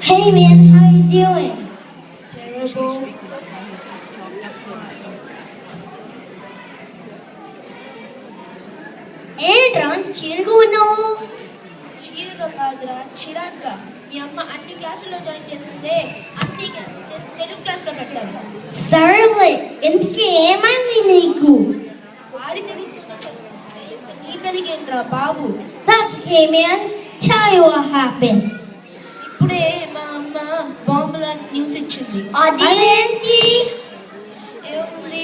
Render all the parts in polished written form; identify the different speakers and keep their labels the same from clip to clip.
Speaker 1: Hey man, how you doing?
Speaker 2: Terrible.
Speaker 1: ఏంట్రా అంత చీరగా ఉన్నావు?
Speaker 2: చీరగా కాదురా, చిరాగ్గా. మీ అమ్మ అన్ని క్లాసుల్లో జాయిన్ చేస్తుందే, అన్ని తెలుగు క్లాస్లో పెట్టారు.
Speaker 1: సరేలే, ఇంతకీ ఏమైంది నీకు?
Speaker 2: వాడి తెలుగులోనే చేస్తుంది, ఇంకా నీ తెలుగేంట్రా బాబు.
Speaker 1: That's okay man, tell me what happened.
Speaker 2: ఇప్పుడే మా అమ్మ బాంబుల న్యూస్ ఇచ్చింది.
Speaker 1: అదేంటి?
Speaker 2: ఏముంది,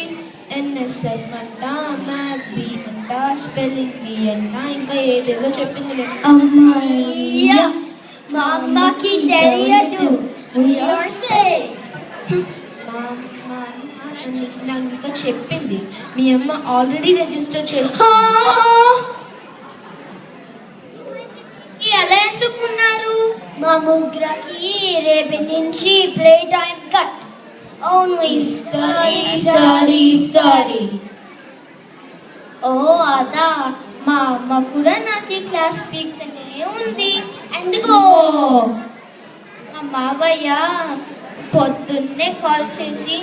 Speaker 2: ఎన్ఎస్ఎఫ్ అంట, మ్యాథ్స్ బి అంట, స్పెల్లింగ్ బి అంట, ఇంకా ఏదేదో చెప్పింది.
Speaker 1: అమ్మయ్యా, మా అమ్మకి తెలియదు. We are safe.
Speaker 2: మా అమ్మ నాకు ఇంకా చెప్పింది, మీ అమ్మ ఆల్రెడీ రిజిస్టర్ చేసి.
Speaker 1: ఎలా ఎందుకున్నారు? మా ముగ్గురికి రేపు నుంచి play time cut. Only study. ఓ అదా, మా అమ్మ కూడా నాకు ఈ క్లాస్ పీక్తనే ఉంది. ఎందుకో? మా మావయ్య పొద్దున్నే కాల్ చేసి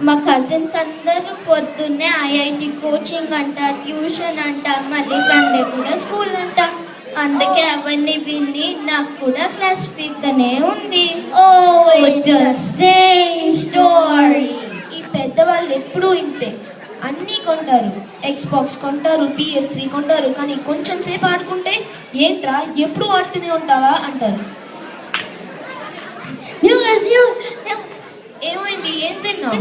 Speaker 1: మా కజిన్స్ అందరూ పొద్దున్నే ఐఐటి కోచింగ్ అంట, ట్యూషన్ అంట, మళ్ళీ సండే కూడా స్కూల్ అంట. అందుకే అవన్నీ విని నాకు కూడా క్లాస్ పీక్తనే ఉంది. Oh it's the same story.
Speaker 2: ఈ పెద్దవాళ్ళు ఎప్పుడూ ఇంతే, అన్నీ కొంటారు, ఎక్స్బాక్స్ కొంటారు, PS3 కొంటారు, కానీ కొంచెం సేపు ఆడుకుంటే ఏంట్రా ఎప్పుడు ఆడుతూనే ఉంటావా అంటారు. ఏమైంది, ఏం తిన్నావు?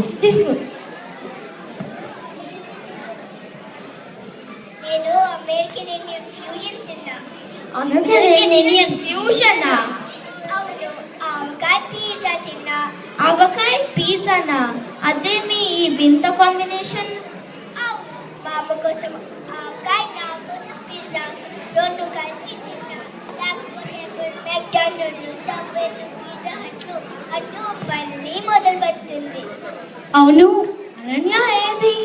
Speaker 1: నేను అమెరికన్ ఇండియన్ ఫ్యూజన్ తిన్నా. అమెరికన్ ఇండియన్ ఫ్యూజనా? అవును, ఆవకాయ పిజ్జా తిన్నా. ఆవకాయ పిజ్జానా? అదేమి ఈ వింత కాంబినేషన్? అవును, మా అమ్మ కోసం ఆవకాయ, నా కోసం పిజ్జా, రెండు కలిపి తిన్నా. లేకపోతే మెక్డానల్డ్స్, సబ్వేలు, పిజ్జా హట్లు అటు మళ్ళీ మొదలు పెడుతుంది. అవును, అనన్య ఏది?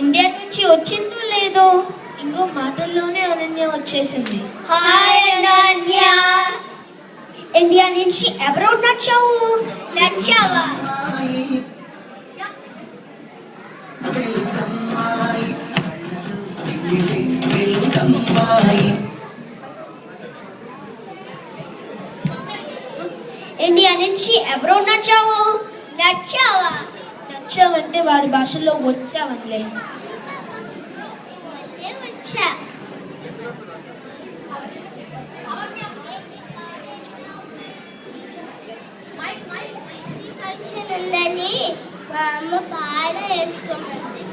Speaker 1: ఇండియా నుంచి వచ్చిందో లేదో?
Speaker 2: ఇంకో మాటల్లోనే అనన్య వచ్చేసింది.
Speaker 1: హాయ్ అనన్య, ఇండియా నుంచి అబ్రాడ్ నచ్చావా? ఇండియా నుంచి అబ్రాడ్ నచ్చావా?
Speaker 2: నచ్చావంటే వాడి భాషల్లో వచ్చావనిలే.
Speaker 1: వచ్చా. ఉందని మా అమ్మ పాట వేసుకోమంది.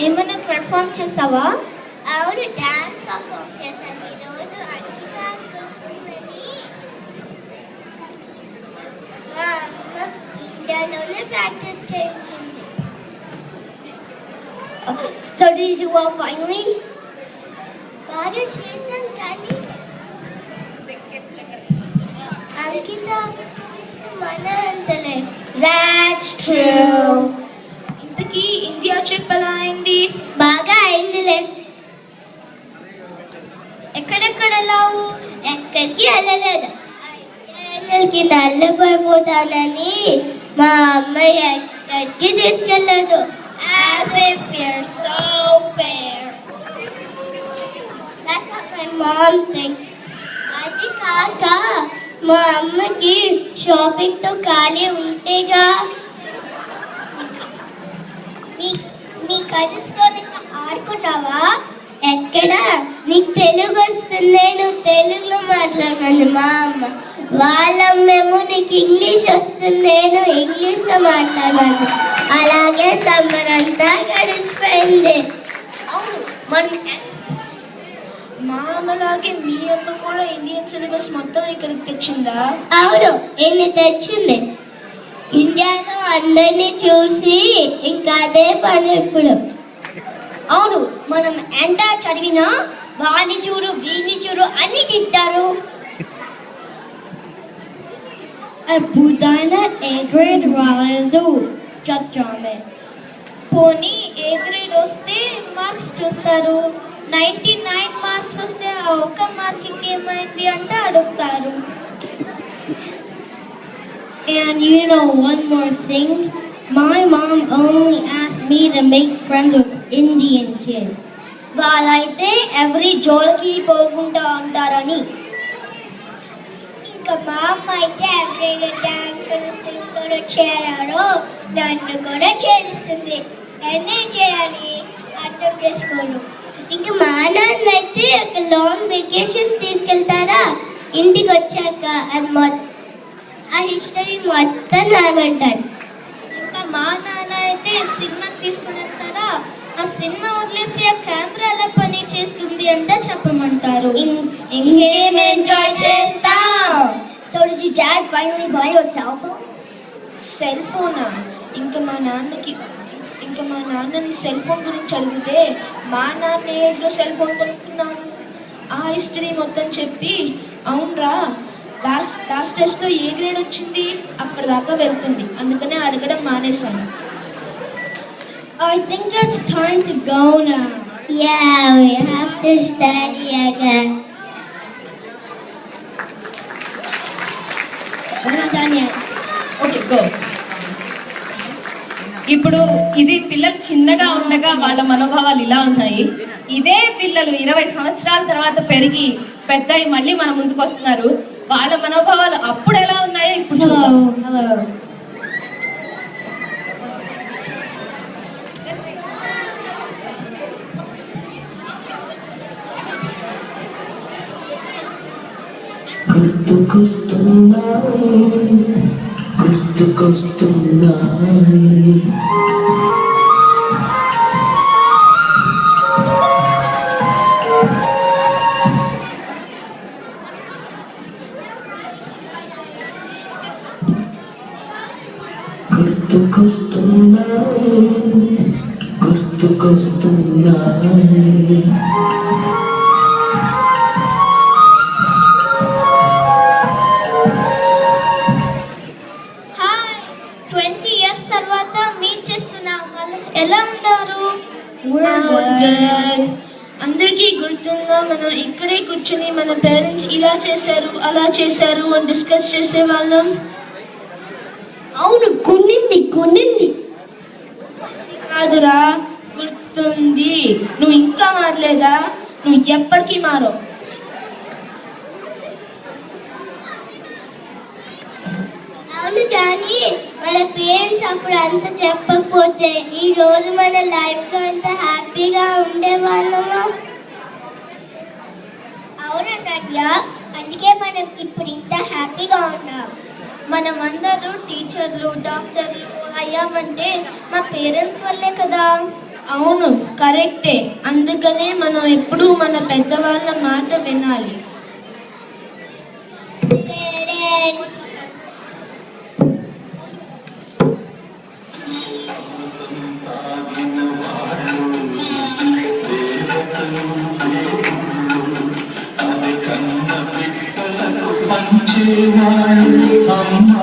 Speaker 1: ఏమైనా పెర్ఫామ్ చేసావా? అవును, డాన్స్ పర్ఫామ్ చేశాను ఈరోజు. అడ్డానికి వస్తుందని మా అమ్మ ఇండియాలోనే ప్రాక్టీస్ చేయించింది. So did you do well finally? బాగా చేశాను కానీ అంకిత మన అంతలే. That's true.
Speaker 2: ఇంతకీ ఇండియా ట్రిప్ ఎలా అయింది?
Speaker 1: బాగా అయిందిలే. ఎక్కడెక్కడ వెళ్ళావు? ఎక్కడికి వెళ్ళలేదు. కి నల్లబడిపోతానని మా అమ్మాయి ఎక్కడికి తీసుకెళ్ళలేదు. As if you're so fair. That's what my mom thinks. అది కాక మా అమ్మకి షాపింగ్ తో ఖాళీ ఉంటేగా. మీ కజిన్స్ తో ఆడుకున్నావా? ఎక్కడ? నీకు తెలుగు వస్తుంది, నువ్వు తెలుగులో మాట్లాడమంది మా అమ్మ. వాళ్ళమ్మేమో నీకు ఇంగ్లీష్ వస్తుంది, నేను ఇంగ్లీష్లో మాట్లాడమంది. అలాగే సమ్మర్ అంతా గడిచిపోయింది. అవును, మనం
Speaker 2: మా అమ్మలాగే మీ అమ్మ కూడా ఇండియన్ సిలబస్ మొత్తం ఇక్కడికి తెచ్చిందా?
Speaker 1: అవును, ఎన్ని తెచ్చింది. ఇండియాలో అందరినీ చూసి ఇంకా అదే పని ఇప్పుడు. అవును, మనం ఎంత చదివినా వాడిని చూడు వీడిని చూడు అన్ని తిట్టారు. ఎప్పుడైనా ఏ గ్రేడ్ రాలేదు చచ్చామే.
Speaker 2: పోనీ ఏ గ్రేడ్ వస్తే మార్క్స్ చూస్తారు, 99 మార్క్స్
Speaker 1: ఒక్క మార్క్కి ఏమైంది అంటే అడుగుతారు.
Speaker 3: And you know one more thing? My mom only asked me to make friends with Indian kids. వాళ్ళైతే ఎవరి జోలికి పోకుండా ఉంటారని.
Speaker 1: ఇంకా మా అమ్మ అయితే ఎవరైనా డాన్స్ సింగ్ చేరారో నన్ను కూడా చేరుస్తుంది. నేనేం చేయాలి అర్థం చేసుకోను. ఇంకా మా నాన్న అయితే ఒక లాంగ్ వెకేషన్ తీసుకెళ్తారా, ఇంటికి వచ్చాక ఆ హిస్టరీ మొత్తం రామంటాడు. ఇంకా మా నాన్న అయితే సినిమా తీసుకుని వెళ్తారా, ఆ సినిమా వదిలేసి ఆ కెమెరా ఎలా పని చేస్తుంది అంటే చెప్పమంటారు.
Speaker 3: ఇంకేం ఎంజాయ్ చేస్తావు? So did your dad finally buy you a cell phone?
Speaker 2: Cell ఫోనా? ఇంకా మా నాన్నని సెల్ ఫోన్ గురించి అడిగితే మా నాన్న ఏజ్లో సెల్ ఫోన్ కొనుక్కున్నాను ఆ హిస్టరీ మొత్తం చెప్పి, అవునరా లాస్ట్ టెస్ట్లో ఏ గ్రేడ్ వచ్చింది అక్కడ దాకా వెళ్తుంది, అందుకనే అడగడం మానేశాను.
Speaker 3: I think it's time to go now.
Speaker 1: Yeah, we have to study again.
Speaker 3: We're not done yet.
Speaker 4: Okay go. ఇప్పుడు ఇది పిల్లలు చిన్నగా ఉండగా వాళ్ళ మనోభావాలు ఇలా ఉన్నాయి. ఇదే పిల్లలు 20 సంవత్సరాల తర్వాత పెరిగి పెద్దయి మళ్ళీ మన ముందుకు వస్తున్నారు. వాళ్ళ మనోభావాలు అప్పుడు ఎలా ఉన్నాయో ఇప్పుడు చూద్దాం.
Speaker 3: Hello.
Speaker 5: గుర్తుకొస్తున్నాయి గుర్తుకొస్తున్నాయి
Speaker 1: హాయ్, 20 years తర్వాత మీట్ చేస్తున్నాం. వాళ్ళు ఎలా ఉంటారు?
Speaker 2: అందరికీ గుర్తుందా మనం ఇక్కడే కూర్చుని మన పేరెంట్స్ ఇలా చేశారు అలా చేశారు అని డిస్కస్ చేసేవాళ్ళం.
Speaker 3: అవును, కొన్నింది.
Speaker 2: కాదురా, గుర్తుంది. నువ్వు ఇంకా మారలేదా? నువ్వు ఎప్పటికీ మారవు.
Speaker 1: అవును, కానీ మన పేరెంట్స్ అప్పుడు అంత చెప్పకపోతే ఈ రోజు మన లైఫ్ లో ఎంత హ్యాపీగా ఉండేవాళ్ళము. అవునా నవ్య? అందుకే మనం ఇప్పుడు ఇంత హ్యాపీగా ఉన్నాం. మనం అందరూ టీచర్లు డాక్టర్లు అయ్యామంటే మా పేరెంట్స్ వల్లే కదా.
Speaker 2: అవును, కరెక్టే. అందుకనే మనం ఎప్పుడూ మన పెద్దవాళ్ళ మాట వినాలి.
Speaker 1: పేరెంట్స్
Speaker 5: మంచివాళ్ళు అమ్మా